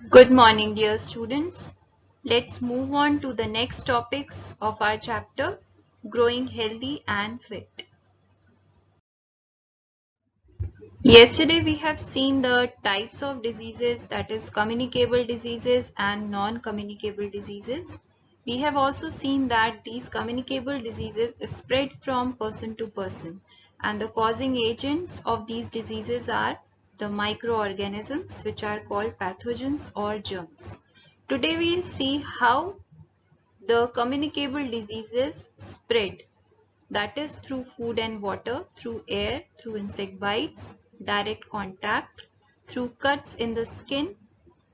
Good morning, dear students. Let's move on to the next topics of our chapter, Growing Healthy and Fit. Yesterday we have seen the types of diseases, that is communicable diseases and non-communicable diseases. We have also seen that these communicable diseases spread from person to person, and the causing agents of these diseases are the microorganisms, which are called pathogens or germs. Today we will see how the communicable diseases spread, that is through food and water, through air, through insect bites, direct contact, through cuts in the skin,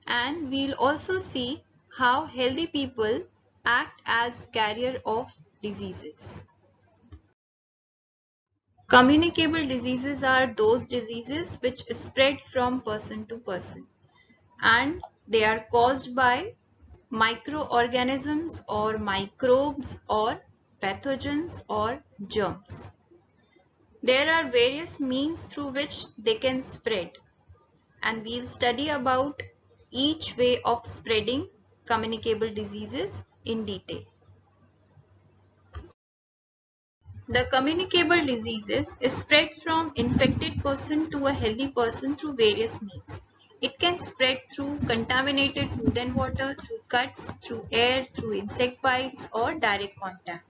and we'll also see how healthy people act as carrier of diseases. Communicable diseases are those diseases which spread from person to person, and they are caused by microorganisms or microbes or pathogens or germs. There are various means through which they can spread, and we'll study about each way of spreading communicable diseases in detail. The communicable diseases is spread from infected person to a healthy person through various means. It can spread through contaminated food and water, through cuts, through air, through insect bites or direct contact.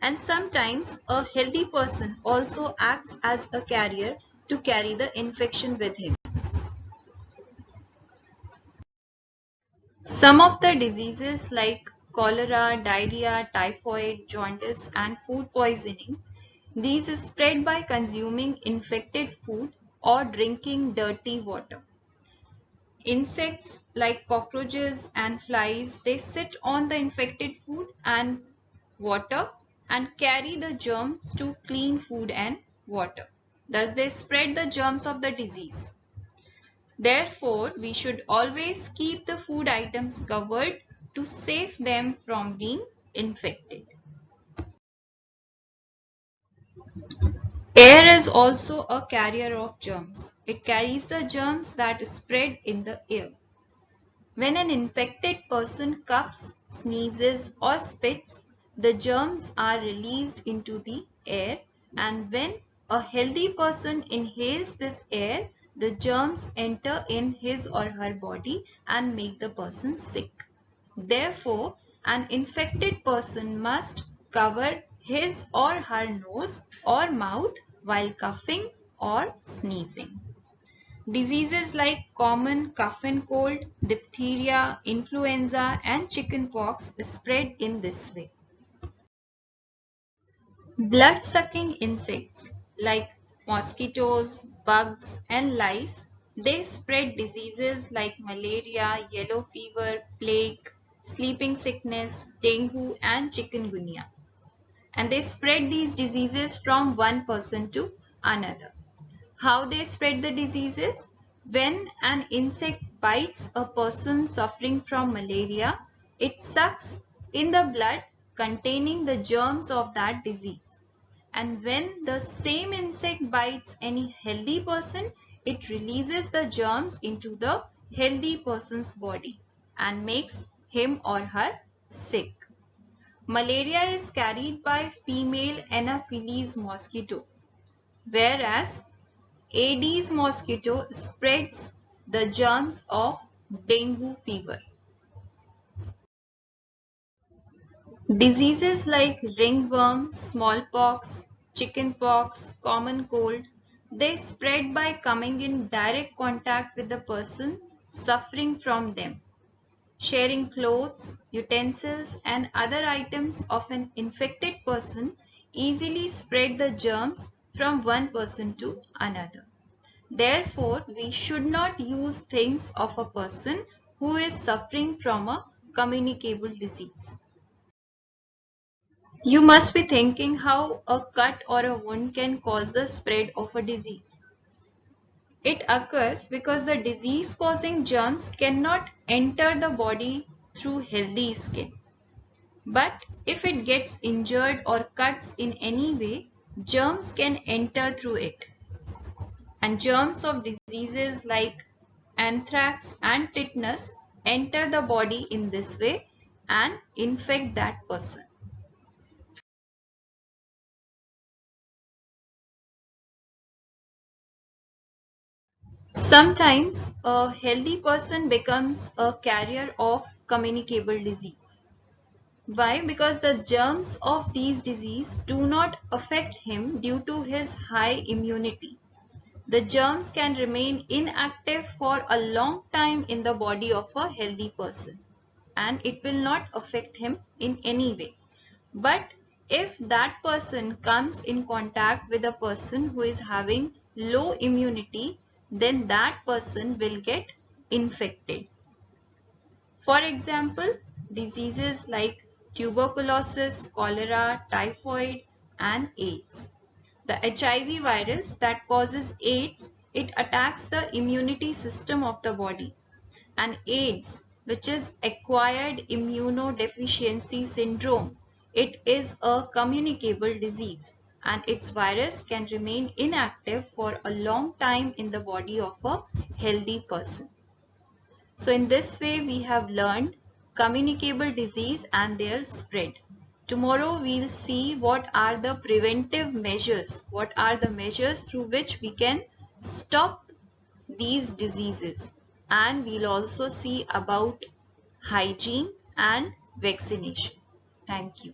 And sometimes a healthy person also acts as a carrier to carry the infection with him. Some of the diseases like cholera, diarrhea, typhoid, jaundice, and food poisoning, these is spread by consuming infected food or drinking dirty water. Insects like cockroaches and flies, they sit on the infected food and water and carry the germs to clean food and water. Thus they spread the germs of the disease. Therefore, we should always keep the food items covered to save them from being infected. Air is also a carrier of germs. It carries the germs that spread in the air. When an infected person coughs, sneezes, or spits, the germs are released into the air, and when a healthy person inhales this air, the germs enter in his or her body and make the person sick. Therefore, an infected person must cover his or her nose or mouth while coughing or sneezing. Diseases like common cough and cold, diphtheria, influenza, and chickenpox spread in this way. Blood-sucking insects like mosquitoes, bugs, and lice, they spread diseases like malaria, yellow fever, plague, sleeping sickness, dengue, and chikungunya. And they spread these diseases from one person to another. How they spread the diseases? When an insect bites a person suffering from malaria, it sucks in the blood containing the germs of that disease. And when the same insect bites any healthy person, it releases the germs into the healthy person's body and makes him or her sick. Malaria is carried by female Anopheles mosquito, whereas Aedes mosquito spreads the germs of dengue fever. Diseases like ringworm, smallpox, chickenpox, common cold, they spread by coming in direct contact with the person suffering from them. Sharing clothes, utensils, and other items of an infected person easily spread the germs from one person to another. Therefore, we should not use things of a person who is suffering from a communicable disease. You must be thinking how a cut or a wound can cause the spread of a disease. It occurs because the disease causing germs cannot enter the body through healthy skin. But if it gets injured or cuts in any way, germs can enter through it. And germs of diseases like anthrax and tetanus, enter the body in this way and infect that person. Sometimes a healthy person becomes a carrier of communicable disease. Why? Because the germs of these diseases do not affect him due to his high immunity. The germs can remain inactive for a long time in the body of a healthy person and it will not affect him in any way. But if that person comes in contact with a person who is having low immunity, then that person will get infected. For example, diseases like tuberculosis, cholera, typhoid, and AIDS. The HIV virus that causes AIDS, it attacks the immunity system of the body. And AIDS, which is acquired immunodeficiency syndrome, it is a communicable disease and its virus can remain inactive for a long time in the body of a healthy person. So in this way we have learned communicable disease and their spread. Tomorrow we'll see what are the preventive measures, what are the measures through which we can stop these diseases, and we'll also see about hygiene and vaccination. Thank you.